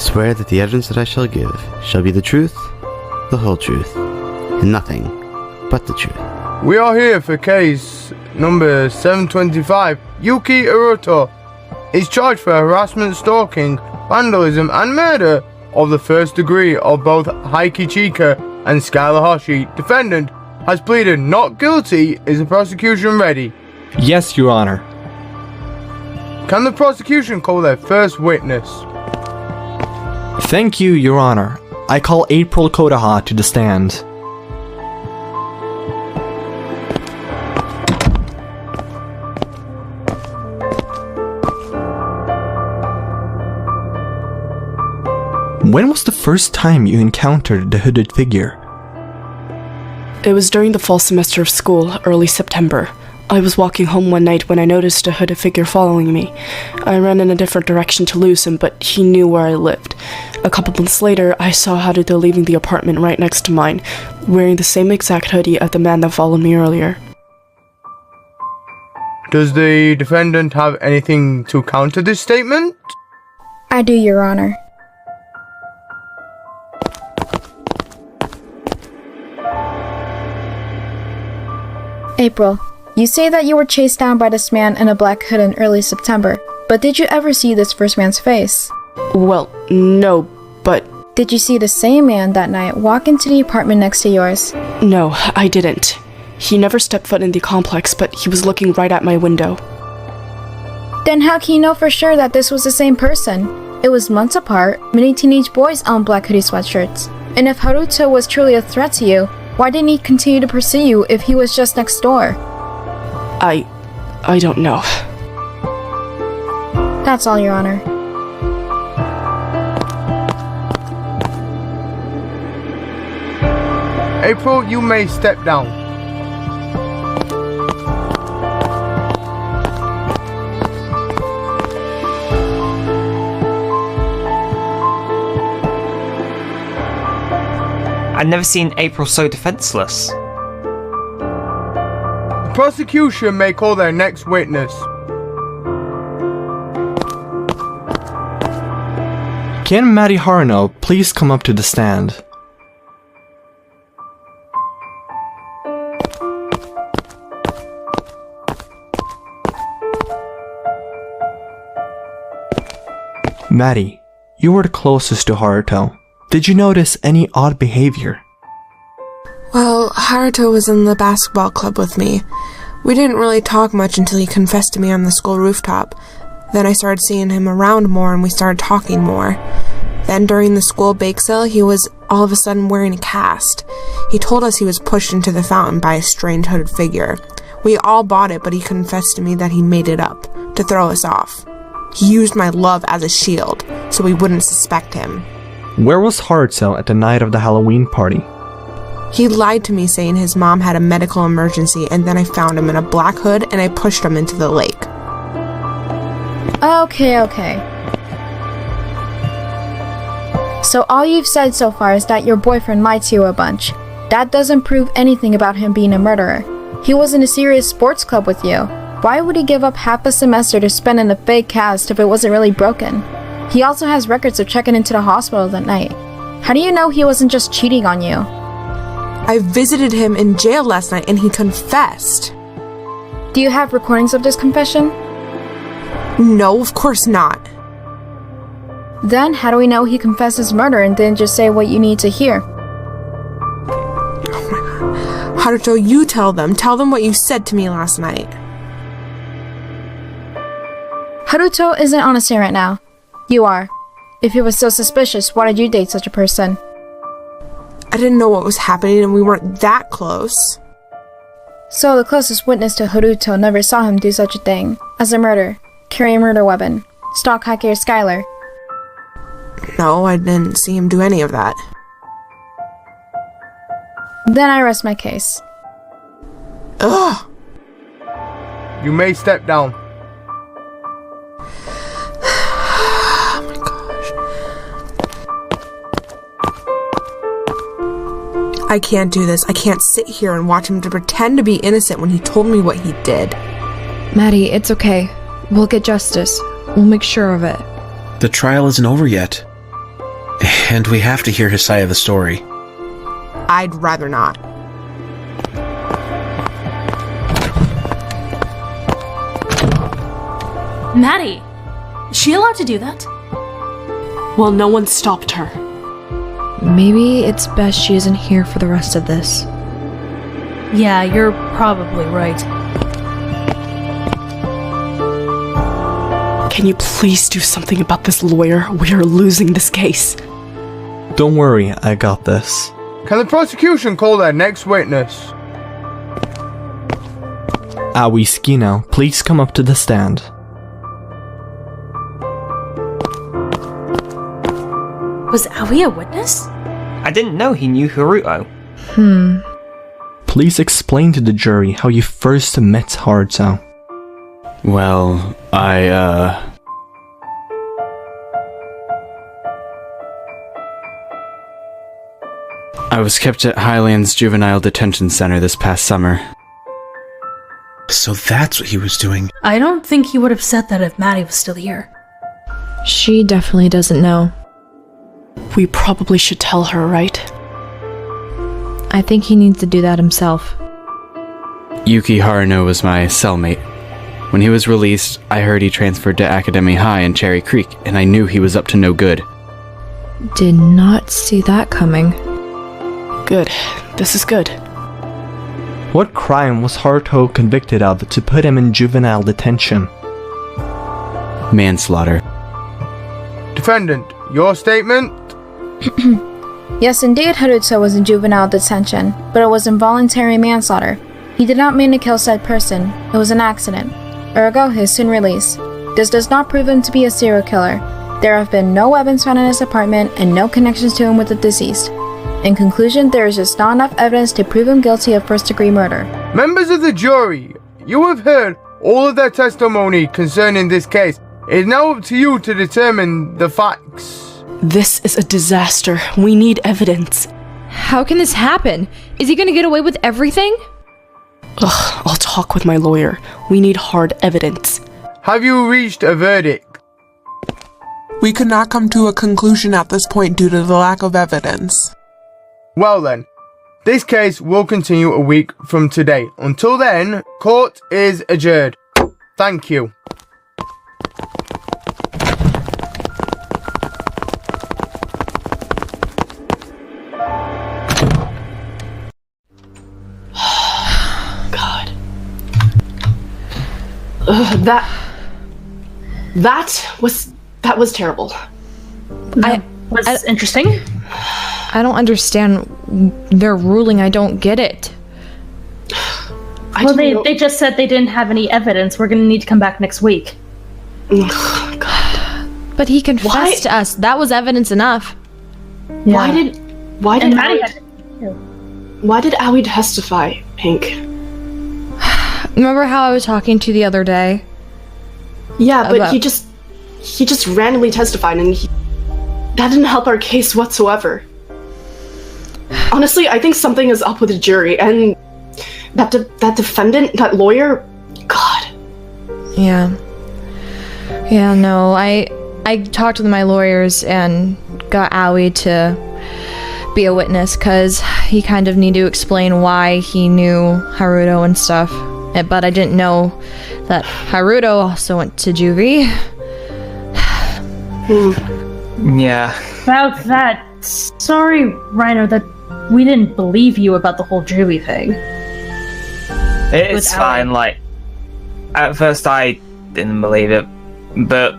swear that the evidence that I shall give shall be the truth, the whole truth, and nothing but the truth. We are here for case number 725. Yuki Haruto is charged for harassment, stalking, vandalism, and murder of the first degree of both Heiki Chika and Skylar Hoshi. Defendant has pleaded not guilty. Is the prosecution ready? Yes, Your Honor. Can the prosecution call their first witness? Thank you, Your Honor. I call April Kodaha to the stand. When was the first time you encountered the hooded figure? It was during the fall semester of school, early September. I was walking home one night when I noticed a hooded figure following me. I ran in a different direction to lose him, but he knew where I lived. A couple months later, I saw Haruto leaving the apartment right next to mine, wearing the same exact hoodie as the man that followed me earlier. Does the defendant have anything to counter this statement? I do, Your Honor. April, you say that you were chased down by this man in a black hood in early September, but did you ever see this first man's face? Well, no, but... Did you see the same man that night walk into the apartment next to yours? No, I didn't. He never stepped foot in the complex, but he was looking right at my window. Then how can you know for sure that this was the same person? It was months apart. Many teenage boys own black hoodie sweatshirts. And if Haruto was truly a threat to you, why didn't he continue to pursue you if he was just next door? I don't know. That's all, Your Honor. April, you may step down. I've never seen April so defenseless. The prosecution may call their next witness. Can Mari Haruno please come up to the stand? Mari, you were the closest to Haruto. Did you notice any odd behavior? Well, Haruto was in the basketball club with me. We didn't really talk much until he confessed to me on the school rooftop. Then I started seeing him around more and we started talking more. Then during the school bake sale, he was all of a sudden wearing a cast. He told us he was pushed into the fountain by a strange hooded figure. We all bought it, but he confessed to me that he made it up to throw us off. He used my love as a shield, so we wouldn't suspect him. Where was Haruto at the night of the Halloween party? He lied to me saying his mom had a medical emergency, and then I found him in a black hood and I pushed him into the lake. Okay. So all you've said so far is that your boyfriend lied to you a bunch. That doesn't prove anything about him being a murderer. He was in a serious sports club with you. Why would he give up half a semester to spend in a fake cast if it wasn't really broken? He also has records of checking into the hospital that night. How do you know he wasn't just cheating on you? I visited him in jail last night and he confessed. Do you have recordings of this confession? No, of course not. Then how do we know he confessed his murder and didn't just say what you need to hear? Oh my god. Haruto, you tell them. Tell them what you said to me last night. Haruto isn't on a stand right now. You are. If he was so suspicious, why did you date such a person? I didn't know what was happening and we weren't that close. So the closest witness to Haruto never saw him do such a thing as a murder, carry a murder weapon, stalk Haiki or Skylar. No, I didn't see him do any of that. Then I rest my case. Ugh! You may step down. Oh my gosh. I can't do this. I can't sit here and watch him to pretend to be innocent when he told me what he did. Maddie, it's okay. We'll get justice. We'll make sure of it. The trial isn't over yet. And we have to hear his side of the story. I'd rather not. Maddie! Is she allowed to do that? Well, no one stopped her. Maybe it's best she isn't here for the rest of this. Yeah, you're probably right. Can you please do something about this lawyer? We are losing this case. Don't worry, I got this. Can the prosecution call their next witness? Aoi Skino, please come up to the stand. Was Aoi a witness? I didn't know he knew Haruto. Please explain to the jury how you first met Haruto. Well, I was kept at Highlands Juvenile Detention Center this past summer. So that's what he was doing. I don't think he would have said that if Maddie was still here. She definitely doesn't know. We probably should tell her, right? I think he needs to do that himself. Yuki Haruno was my cellmate. When he was released, I heard he transferred to Academy High in Cherry Creek, and I knew he was up to no good. Did not see that coming. Good. This is good. What crime was Haruto convicted of to put him in juvenile detention? Manslaughter. Defendant, your statement? Yes, indeed, Haruto was in juvenile detention, but it was involuntary manslaughter. He did not mean to kill said person. It was an accident. Ergo, he is soon released. This does not prove him to be a serial killer. There have been no weapons found in his apartment and no connections to him with the deceased. In conclusion, there is just not enough evidence to prove him guilty of first-degree murder. Members of the jury, you have heard all of their testimony concerning this case. It is now up to you to determine the facts. This is a disaster. We need evidence. How can this happen? Is he gonna get away with everything? Ugh, I'll talk with my lawyer. We need hard evidence. Have you reached a verdict? We could not come to a conclusion at this point due to the lack of evidence. Well then, this case will continue a week from today. Until then, court is adjourned. Thank you. God. That was terrible. Was interesting. I don't understand their ruling. I don't get it. Well, they just said they didn't have any evidence. We're gonna need to come back next week. God. But he confessed to us. That was evidence enough. Yeah. Why did Aoi testify, Pink? Remember how I was talking to you the other day? Yeah, but he just randomly testified, and that didn't help our case whatsoever. Honestly, I think something is up with the jury, and that defendant, that lawyer, God. Yeah. Yeah, no, I talked with my lawyers and got Aoi to be a witness, because he kind of needed to explain why he knew Haruto and stuff. But I didn't know that Haruto also went to juvie. Yeah. About that, sorry, Rhino, that we didn't believe you about the whole juvie thing. It's fine, like, at first I didn't believe it, but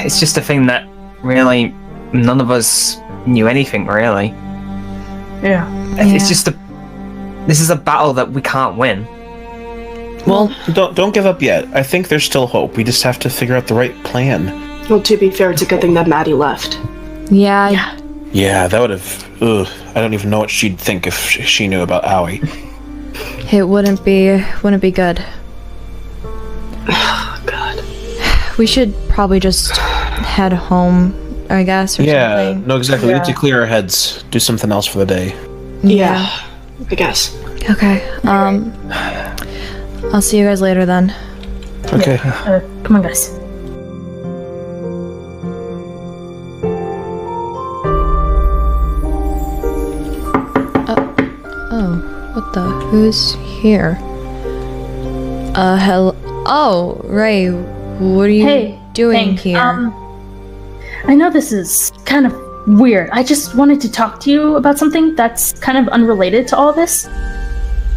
it's just a thing that really none of us knew anything, really. Yeah. It's just this is a battle that we can't win. Well, don't give up yet. I think there's still hope. We just have to figure out the right plan. Well, to be fair, it's a good thing that Maddie left. Yeah. Yeah, that would have... I don't even know what she'd think if she knew about Aoi. It wouldn't be good. Oh, God. We should probably just head home, I guess, or something. No, exactly. We need to clear our heads. Do something else for the day. Yeah, I guess. Okay. I'll see you guys later then. Okay. Come on, guys. Who's here? Hello. Oh, Ray. What are you doing here? I know this is kind of weird. I just wanted to talk to you about something that's kind of unrelated to all this.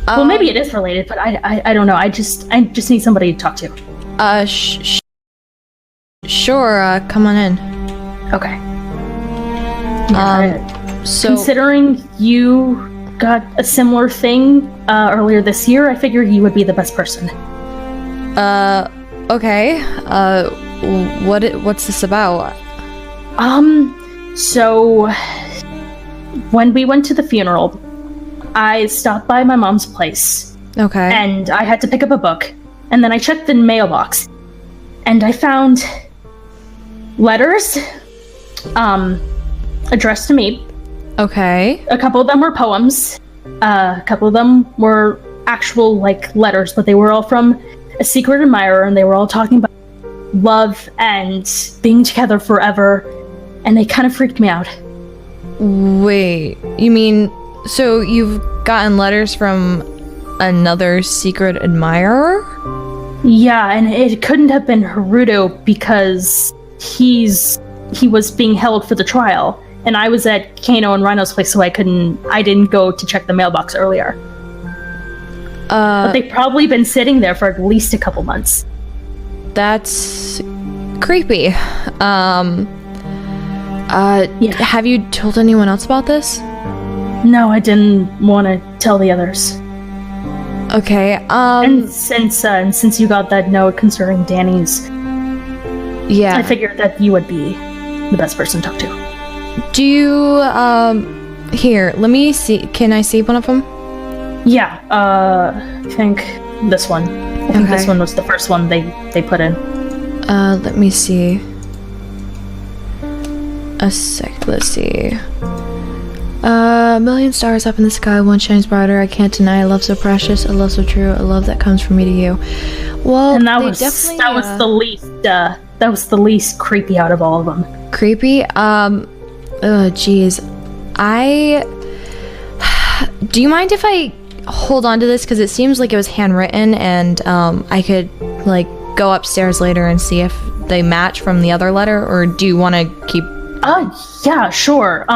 Well, maybe it is related, but I don't know. I just need somebody to talk to. Sure. Come on in. Okay. So considering you got a similar thing earlier this year, I figured you would be the best person. Okay. What's this about? So when we went to the funeral, I stopped by my mom's place. Okay. And I had to pick up a book, and then I checked the mailbox, and I found letters, addressed to me. Okay. A couple of them were poems. A couple of them were actual, letters, but they were all from a secret admirer, and they were all talking about love and being together forever, and they kind of freaked me out. Wait, you mean, so you've gotten letters from another secret admirer? Yeah, and it couldn't have been Haruto because he was being held for the trial, and I was at Kano and Rhino's place, so I didn't go to check the mailbox earlier. But they've probably been sitting there for at least a couple months. That's creepy. Yeah. Have you told anyone else about this? No, I didn't want to tell the others. Okay, and since you got that note concerning Danny's, yeah, I figured that you would be the best person to talk to. Do you, here, let me see, can I see one of them? Yeah, I think this one. I think this one was the first one they put in. Let me see. A sec, let's see. A million stars up in the sky, one shines brighter. I can't deny, love so precious, a love so true, a love that comes from me to you. Well, and that was the least creepy out of all of them. Creepy? Geez. Do you mind if I hold on to this? Because it seems like it was handwritten, and I could, go upstairs later and see if they match from the other letter, or do you want to keep... Yeah, sure.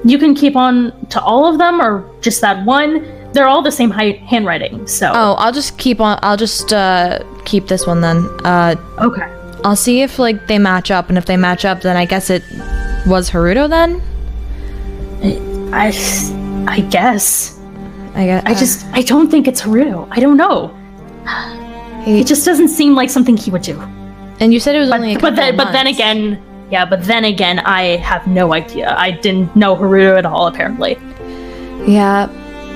You can keep on to all of them, or just that one. They're all the same handwriting, so... Oh, I'll just keep this one then. Okay. I'll see if, they match up, and if they match up, then I guess it was Haruto then? I guess. I don't think it's Haruto. I don't know. It just doesn't seem like something he would do. And you said it was only a couple but then again, I have no idea. I didn't know Haruto at all, apparently. Yeah,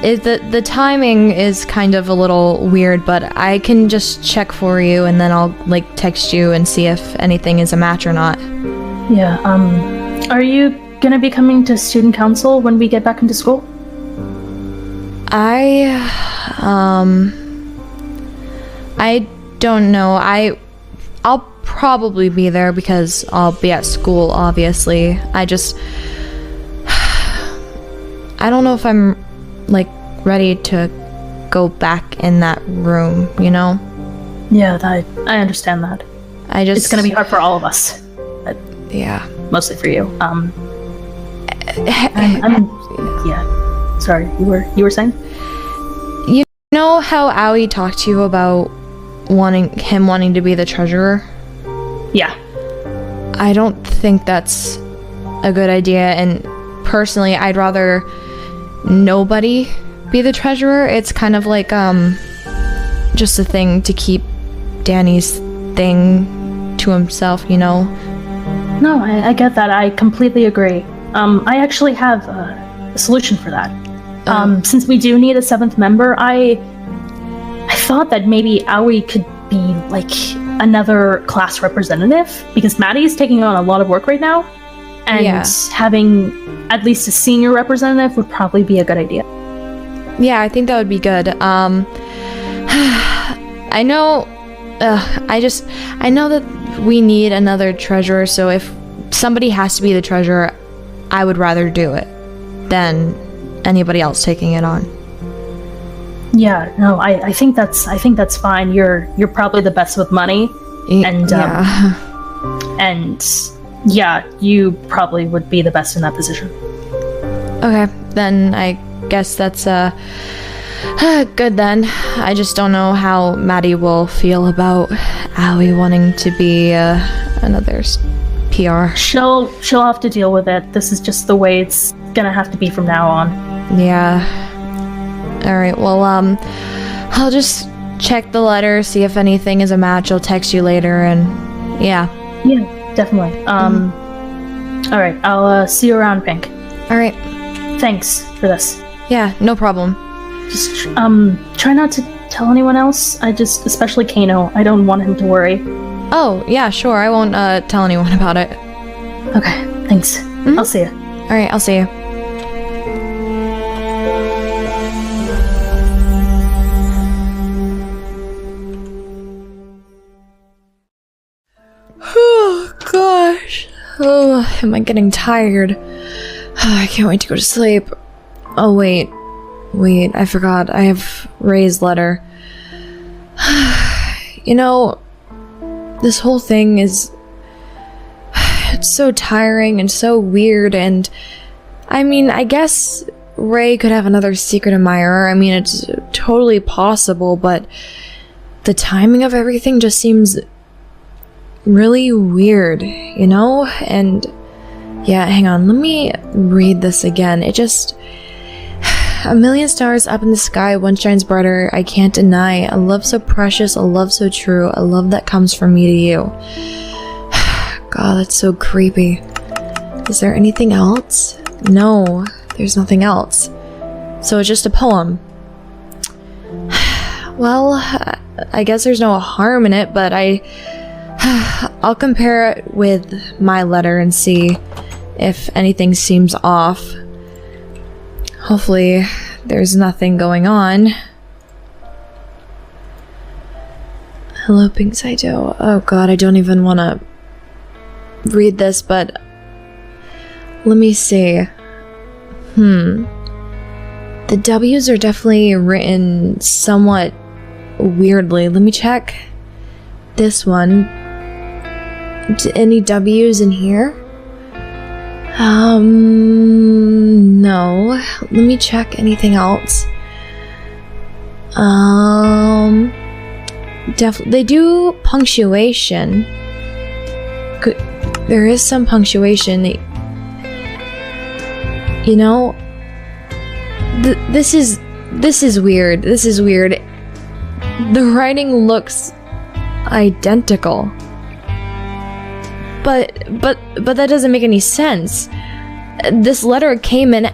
the timing is kind of a little weird, but I can just check for you, and then I'll text you and see if anything is a match or not. Yeah. Are you gonna be coming to student council when we get back into school? I don't know. I'll probably be there because I'll be at school, obviously. I don't know if I'm ready to go back in that room, you know? Yeah, I understand that. It's gonna be hard for all of us. Yeah. Mostly for you. Yeah. Sorry, you were saying? You know how Aoi talked to you about wanting to be the treasurer? Yeah. I don't think that's a good idea, and personally, I'd rather nobody be the treasurer. It's kind of just a thing to keep Danny's thing to himself, you know? No, I get that. I completely agree. I actually have a solution for that. Since we do need a 7th member, I thought that maybe Aoi could be another class representative, because Maddie is taking on a lot of work right now, and having at least a senior representative would probably be a good idea. Yeah, I think that would be good. I know that we need another treasurer, so if somebody has to be the treasurer, I would rather do it than anybody else taking it on. Yeah, no, I think that's fine. You're probably the best with money, and yeah, you probably would be the best in that position. Okay, then I guess that's good then. I just don't know how Maddie will feel about Aoi wanting to be another PR. She'll have to deal with it. This is just the way it's gonna have to be from now on. Yeah. Alright, well, I'll just check the letter, see if anything is a match. I'll text you later, and yeah. Yeah, definitely. Alright, I'll see you around, Pink. Alright. Thanks for this. Yeah, no problem. Just, try not to tell anyone else. Especially Kano. I don't want him to worry. Oh, yeah, sure. I won't, tell anyone about it. Okay, thanks. I'll see you. Alright, I'll see you. Oh, gosh. Oh, am I getting tired? I can't wait to go to sleep. Oh, wait, I forgot. I have Ray's letter. You know, this whole thing it's so tiring and so weird, and I mean, I guess Ray could have another secret admirer. I mean, it's totally possible, but the timing of everything just seems really weird, you know? And yeah, hang on, let me read this again. It just... A million stars up in the sky, one shines brighter, I can't deny. A love so precious, a love so true, a love that comes from me to you. God, that's so creepy. Is there anything else? No, there's nothing else. So it's just a poem. Well, I guess there's no harm in it, but I'll compare it with my letter and see if anything seems off. Hopefully, there's nothing going on. Hello, Pink Saito. Oh god, I don't even want to read this, but let me see. The W's are definitely written somewhat weirdly. Let me check this one. Any W's in here? No. Let me check anything else. They do punctuation. There is some punctuation. You know, this is weird. This is weird. The writing looks identical. But that doesn't make any sense. This letter came in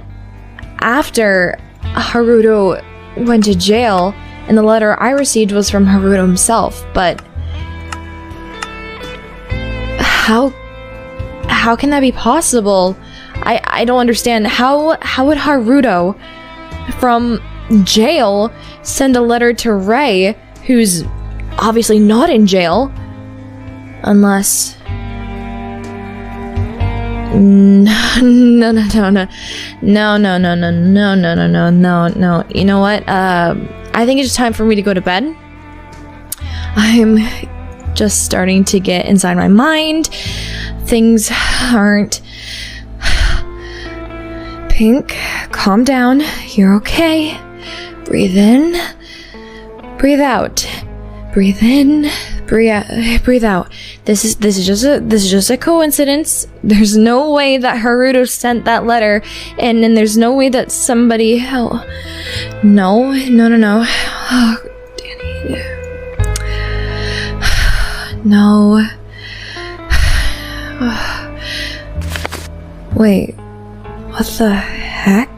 after Haruto went to jail, and the letter I received was from Haruto himself, but how can that be possible? I don't understand. How would Haruto from jail send a letter to Ray, who's obviously not in jail, unless... No. You know what? I think it's time for me to go to bed. I'm just starting to get inside my mind. Things aren't... Pink, calm down. You're okay. Breathe in. Breathe out. Breathe in. Breathe out. This is just a coincidence. There's no way that Haruto sent that letter, and then there's no way that somebody else... No. Oh, Danny. No. Wait. What the heck?